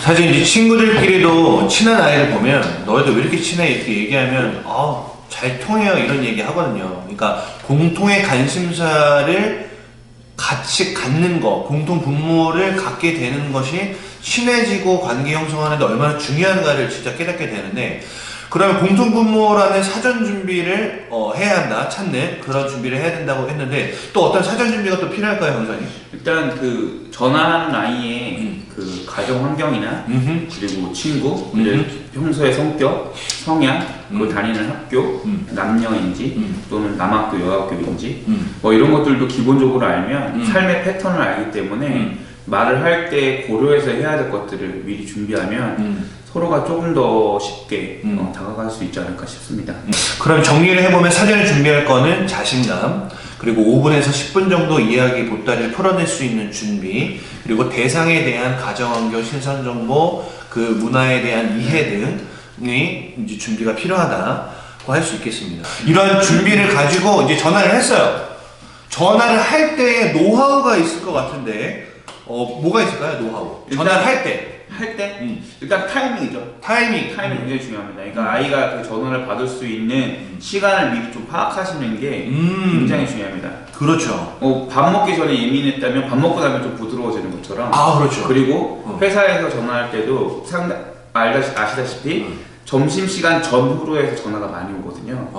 사실 이제 친구들끼리도 친한 아이를 보면 너희들 왜 이렇게 친해 이렇게 얘기하면 잘 통해요 이런 얘기 하거든요. 그러니까 공통의 관심사를 같이 갖는 거, 공통 분모를 갖게 되는 것이 친해지고 관계 형성하는 데 얼마나 중요한가를 진짜 깨닫게 되는데, 그러면 공통 분모라는 사전 준비를 해야 한다, 찾는 그런 준비를 해야 된다고 했는데 또 어떤 사전 준비가 또 필요할까요, 형사님? 일단 그 전화하는 아이의 그 가정 환경이나 그리고 친구, 평소의 성격, 성향, 그 다니는 학교, 남녀인지 또는 남학교, 여학교인지 뭐 이런 것들도 기본적으로 알면 삶의 패턴을 알기 때문에 말을 할 때 고려해서 해야 될 것들을 미리 준비하면 서로가 조금 더 쉽게 다가갈 수 있지 않을까 싶습니다. 그럼 정리를 해보면 사전에 준비할 거는 자신감, 그리고 5분에서 10분 정도 이야기 보따리를 풀어낼 수 있는 준비, 그리고 대상에 대한 가정환경, 신선정보, 그 문화에 대한 이해 등이 이제 준비가 필요하다고 할 수 있겠습니다. 이러한 준비를 가지고 이제 전화를 했어요. 전화를 할 때의 노하우가 있을 것 같은데 뭐가 있을까요? 노하우. 전화를 할 때. 일단 타이밍이죠. 타이밍. 타이밍이 굉장히 중요합니다. 그러니까 아이가 그 전화를 받을 수 있는 시간을 미리 좀 파악하시는 게 굉장히 중요합니다. 그렇죠. 밥 먹기 전에 예민했다면 밥 먹고 나면 좀 부드러워지는 것처럼. 그렇죠. 그리고 회사에서 전화할 때도 아시다시피 점심시간 전후로 해서 전화가 많이 오거든요.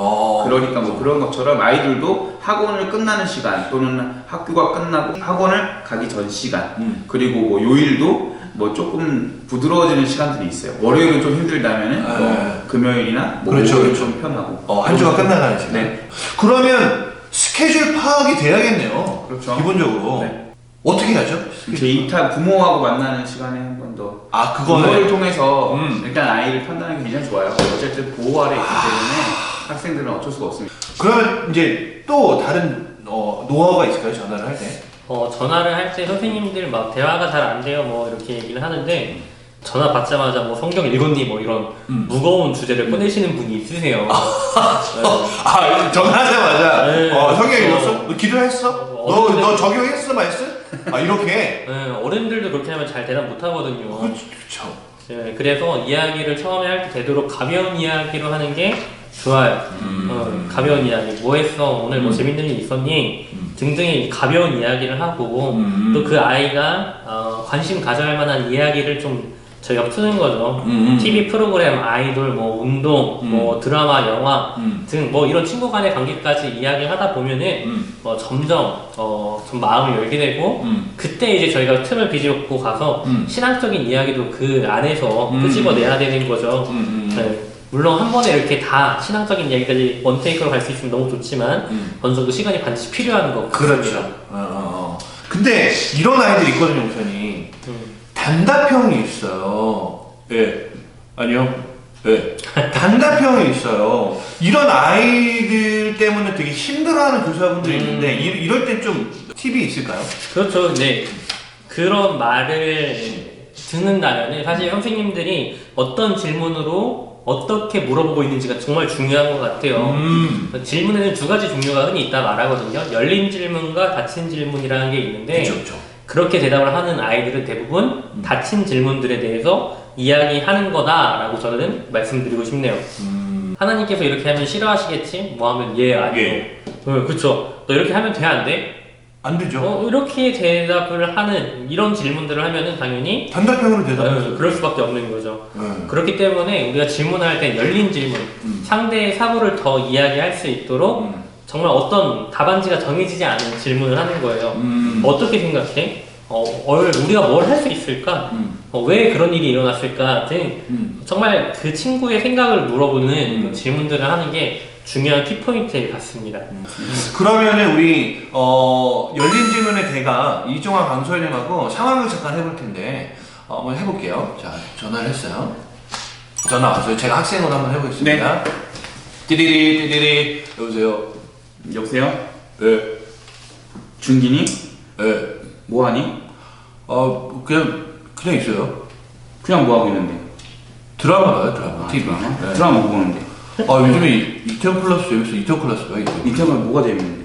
그러니까 뭐 그런 것처럼 아이들도 학원을 끝나는 시간 또는 학교가 끝나고 학원을 가기 전 시간 그리고 뭐 요일도 뭐 조금 부드러워지는 시간들이 있어요. 월요일은 좀 힘들다면은 금요일이나 뭐 그렇죠, 목요일은 그렇죠. 좀 편하고 한 주가 끝나가는 시간. 네. 그러면 스케줄 파악이 돼야겠네요. 그렇죠. 기본적으로. 네. 어떻게 하죠? 제2타 부모하고 만나는 시간에 한 번 더 그거를 부모를 통해서 일단 아이를 판단하는 게 굉장히 좋아요. 어쨌든 보호 아래 있기 때문에 학생들은 어쩔 수가 없습니다. 그러면 이제 또 다른 노하우가 있을까요? 전화를 할 때? 전화를 할 때 선생님들 막 대화가 잘 안 돼요 뭐 이렇게 얘기를 하는데, 전화 받자마자 뭐 성경 읽었니 뭐 이런 무거운 주제를 꺼내시는 분이 있으세요. 전화하자마자 네. 성경 읽었어? 너 기도했어? 너 적용했어? 말씀? 이렇게? 네, 어른들도 그렇게 하면 잘 대답 못 하거든요. 그렇죠. 네, 그래서 이야기를 처음에 할 때 되도록 가벼운 이야기로 하는 게 좋아요. 가벼운 이야기. 뭐 했어? 오늘 뭐 재밌는 일 있었니? 등등의 가벼운 이야기를 하고 또 그 아이가 관심 가져할 만한 이야기를 좀 저희가 푸는 거죠. TV 프로그램, 아이돌, 뭐 운동, 뭐 드라마, 영화 등 뭐 이런 친구 간의 관계까지 이야기하다 보면은 점점 좀 마음을 열게 되고 그때 이제 저희가 틈을 비집고 가서 신앙적인 이야기도 그 안에서 끄집어내야 되는 거죠. 네. 물론 한 번에 이렇게 다 신앙적인 이야기까지 원테이크로 갈 수 있으면 너무 좋지만 어느 정도 시간이 반드시 필요한 거 그렇죠. 근데 이런 아이들이 있거든요, 목사님. 단답형이 있어요. 예. 아니요. 예. 단답형이 있어요. 이런 아이들 때문에 되게 힘들어하는 교사분들이 있는데 이럴 때 좀 팁이 있을까요? 그렇죠. 네. 그런 말을 듣는다면 사실 선생님들이 어떤 질문으로 어떻게 물어보고 있는지가 정말 중요한 것 같아요. 질문에는 두 가지 종류가 흔히 있다 말하거든요. 열린 질문과 닫힌 질문이라는 게 있는데, 그렇죠. 그렇게 대답을 하는 아이들은 대부분 닫힌 질문들에 대해서 이야기하는 거다라고 저는 말씀드리고 싶네요. 하나님께서 이렇게 하면 싫어하시겠지? 뭐 하면 아니요. 그쵸. 너 이렇게 하면 돼, 안 돼? 안 되죠. 이렇게 대답을 하는 이런 질문들을 하면은 당연히 단답형으로 대답하죠. 그럴 수밖에 없는 거죠. 그렇기 때문에 우리가 질문할 때 열린 질문, 상대의 사고를 더 이야기할 수 있도록 정말 어떤 답안지가 정해지지 않은 질문을 하는 거예요. 어떻게 생각해? 우리가 뭘 할 수 있을까? 왜 그런 일이 일어났을까? 등 정말 그 친구의 생각을 물어보는 질문들을 하는 게 중요한 키포인트 같습니다. 그러면은 우리 열린 질문의 대가 이종환 강소연님하고 상황을 잠깐 해볼 텐데 한번 해볼게요. 자, 전화를 했어요. 전화 왔어요. 제가 학생으로 한번 해보겠습니다. 네. 띠리리 여보세요. 여보세요? 네. 준기니? 네. 뭐하니? 그냥 있어요. 그냥 뭐하고 있는데? 드라마 봐요, 드라마. TV. 드라마? 네. 드라마 뭐 보는데? 요즘에 이태원 클라스 재밌어. 이태원 클라스 봐, 이태원. 이태원 뭐가 재밌는데?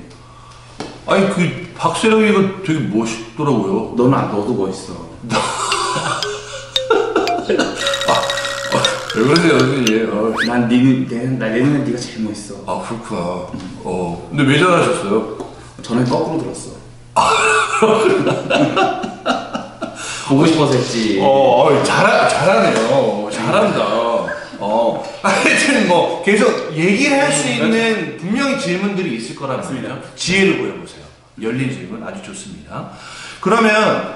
박세령이가 되게 멋있더라고요. 너도 멋있어. 왜 그러세요, 선생님? 내 눈에 네가 제일 멋있어. 아, 그렇구나. 근데 왜 전화하셨어요? 전에 거꾸로 들었어. 보고 싶어서 했지. 잘하네요. 잘한다. 하여튼 뭐 계속 얘기를 할 수 있는 분명히 질문들이 있을 거란 말이죠. 지혜를 보여보세요. 열린 질문 아주 좋습니다. 그러면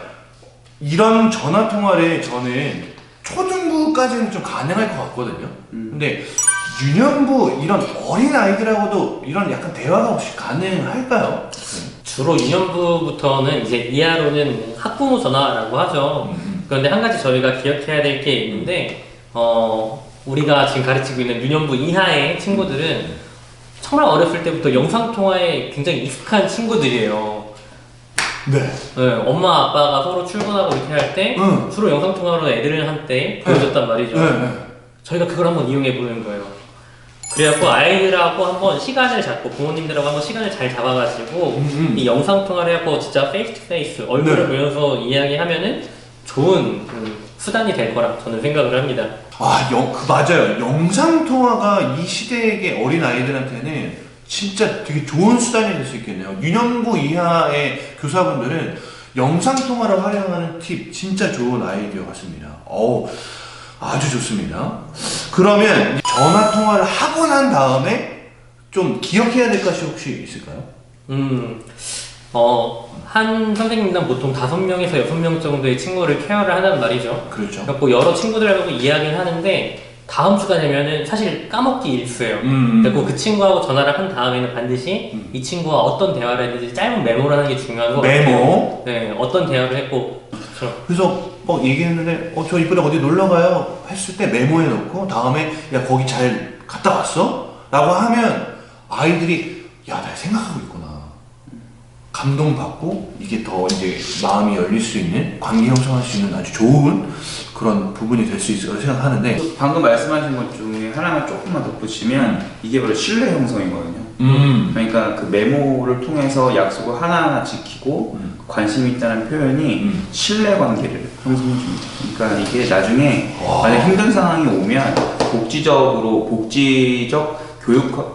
이런 전화 통화를 저는 초등부까지는 좀 가능할 것 같거든요. 근데 유년부 이런 어린 아이들하고도 이런 약간 대화가 혹시 가능할까요? 주로 유년부부터는 이제 이하로는 학부모 전화라고 하죠. 그런데 한 가지 저희가 기억해야 될 게 있는데, 우리가 지금 가르치고 있는 유년부 이하의 친구들은 정말 어렸을 때부터 영상통화에 굉장히 익숙한 친구들이에요. 네. 네, 엄마 아빠가 서로 출근하고 이렇게 할 때 주로 영상통화로 애들을 한때 보여줬단 말이죠. 저희가 그걸 한번 이용해 보는 거예요. 그래갖고 아이들하고 한번 시간을 잡고 부모님들하고 한번 시간을 잘 잡아가지고 이 영상통화를 해갖고 진짜 페이스 투 페이스 얼굴을 보면서 이야기하면은 좋은 수단이 될 거라 저는 생각을 합니다. 맞아요. 영상통화가 이 시대의 어린 아이들한테는 진짜 되게 좋은 수단이 될 수 있겠네요. 유년부 이하의 교사분들은 영상통화를 활용하는 팁 진짜 좋은 아이디어 같습니다. 아주 좋습니다. 그러면 전화통화를 하고 난 다음에 좀 기억해야 될 것이 혹시 있을까요? 한 선생님당 보통 5명에서 6명 정도의 친구를 케어를 하는 말이죠. 그렇죠. 그래서 여러 친구들하고 이야기를 하는데 다음 주가 되면은 사실 까먹기 일수예요. 그리고 그 친구하고 전화를 한 다음에는 반드시 이 친구와 어떤 대화를 했는지 짧은 메모를 하는 게 중요한 것 같아요. 메모? 네, 어떤 대화를 했고. 그렇죠. 그래서 얘기했는데 저 이번에 어디 놀러 가요 했을 때 메모해 놓고 다음에 야 거기 잘 갔다 왔어? 라고 하면 아이들이 야 나 생각하고 있구나 감동받고 이게 더 이제 마음이 열릴 수 있는 관계 형성할 수 있는 아주 좋은 그런 부분이 될 수 있을 거라고 생각하는데 방금 말씀하신 것 중에 하나만 조금만 덧붙이면 이게 바로 신뢰 형성이거든요. 그러니까 그 메모를 통해서 약속을 하나하나 지키고 관심 있다는 표현이 신뢰 관계를 형성해 줍니다. 그러니까 이게 나중에 만약 힘든 상황이 오면 복지적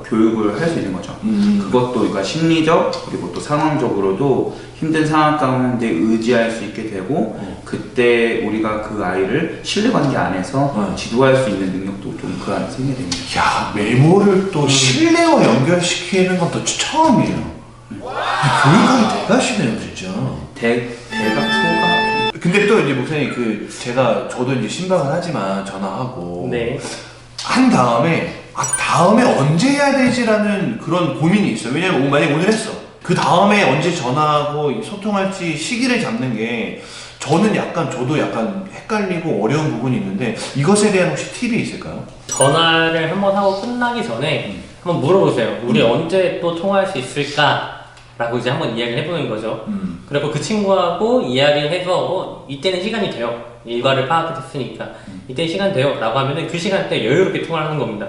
교육을 할 수 있는 거죠. 그것도 그러니까 심리적 그리고 또 상황적으로도 힘든 상황 가운데 의지할 수 있게 되고 그때 우리가 그 아이를 신뢰관계 안에서 지도할 수 있는 능력도 좀 그 안에 생기게 됩니다. 야 메모를 또 신뢰와 연결시키는 건 또 처음이에요. 교육하기 대가시네요 진짜. 대가 소가. 근데 또 이제 목사님 저도 이제 신방을 하지만 전화하고 네. 한 다음에 다음에 언제 해야 되지라는 그런 고민이 있어요. 왜냐면 만약에 오늘 했어. 그 다음에 언제 전화하고 소통할지 시기를 잡는 게 저도 약간 헷갈리고 어려운 부분이 있는데 이것에 대한 혹시 팁이 있을까요? 전화를 한번 하고 끝나기 전에 한번 물어보세요. 우리 언제 또 통화할 수 있을까? 라고 이제 한번 이야기를 해보는 거죠. 그리고 그 친구하고 이야기를 해서 이때는 시간이 돼요. 일과를 파악했으니까 이때 시간 돼요 라고 하면은 그 시간대 여유롭게 통화를 하는 겁니다.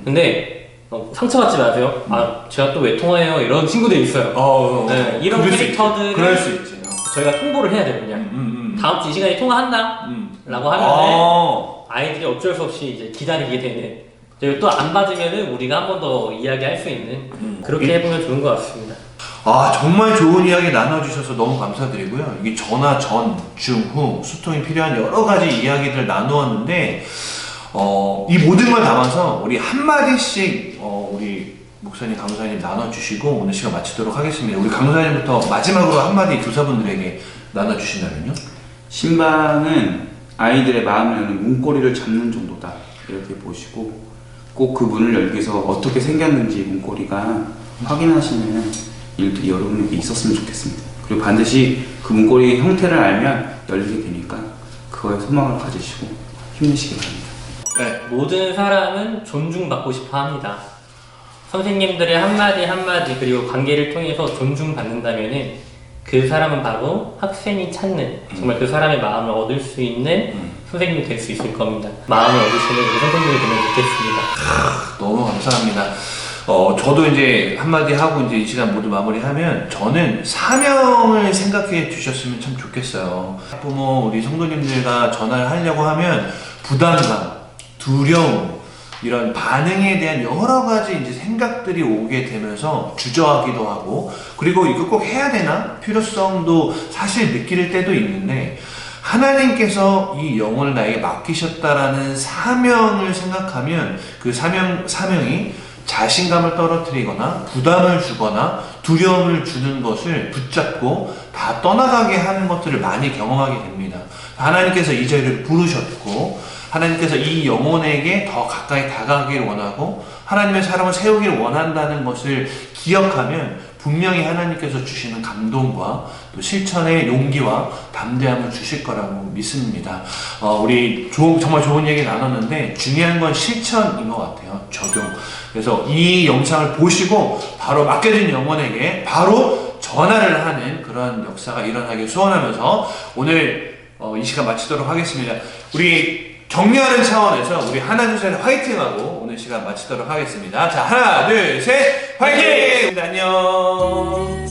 근데 상처받지 마세요. 제가 또 왜 통화해요? 이런 친구들이 있어요. 네, 이런 캐릭터들은 그럴 수 있지. 저희가 통보를 해야 돼요. 그냥 다음 주 이 시간에 통화한다 라고 하면은 아이들이 어쩔 수 없이 이제 기다리게 되는, 또 안 받으면은 우리가 한 번 더 이야기할 수 있는 그렇게 해보면 좋은 것 같습니다. 정말 좋은 이야기 나눠주셔서 너무 감사드리고요. 이게 전화 전, 중, 후 소통이 필요한 여러 가지 이야기들 나누었는데 이 모든 걸 담아서 우리 한마디씩 우리 목사님, 강사님 나눠주시고 오늘 시간 마치도록 하겠습니다. 우리 강사님부터 마지막으로 한마디 교사분들에게 나눠주신다면요? 신방은 아이들의 마음을 여는 문고리를 잡는 정도다 이렇게 보시고 꼭 그 문을 열기 위해서 어떻게 생겼는지 문고리가 확인하시는 일들이 여러분에게 있었으면 좋겠습니다. 그리고 반드시 그 문고리 형태를 알면 열리게 되니까 그거에 소망을 가지시고 힘내시기 바랍니다. 네. 모든 사람은 존중받고 싶어 합니다. 선생님들의 한마디 한마디 그리고 관계를 통해서 존중받는다면은 그 사람은 바로 학생이 찾는 정말 그 사람의 마음을 얻을 수 있는 선생님이 될 수 있을 겁니다. 마음을 얻으시는 우리 선생님이 되면 좋겠습니다. 너무 감사합니다. 저도 이제 한마디 하고 이제 이 시간 모두 마무리하면 저는 사명을 생각해 주셨으면 참 좋겠어요. 부모 우리 성도님들과 전화를 하려고 하면 부담감, 두려움, 이런 반응에 대한 여러 가지 이제 생각들이 오게 되면서 주저하기도 하고, 그리고 이거 꼭 해야 되나? 필요성도 사실 느낄 때도 있는데, 하나님께서 이 영혼을 나에게 맡기셨다라는 사명을 생각하면 그 사명이 자신감을 떨어뜨리거나 부담을 주거나 두려움을 주는 것을 붙잡고 다 떠나가게 하는 것들을 많이 경험하게 됩니다. 하나님께서 이 자리를 부르셨고, 하나님께서 이 영혼에게 더 가까이 다가가기를 원하고 하나님의 사람을 세우기를 원한다는 것을 기억하면 분명히 하나님께서 주시는 감동과 또 실천의 용기와 담대함을 주실 거라고 믿습니다. 우리 정말 좋은 얘기 나눴는데 중요한 건 실천인 것 같아요. 적용. 그래서 이 영상을 보시고 바로 맡겨진 영혼에게 바로 전화를 하는 그런 역사가 일어나길 소원하면서 오늘 이 시간 마치도록 하겠습니다. 우리 격려하는 차원에서 우리 하나 둘 셋 화이팅하고 오늘 시간 마치도록 하겠습니다. 자, 하나 둘 셋 화이팅! 안녕.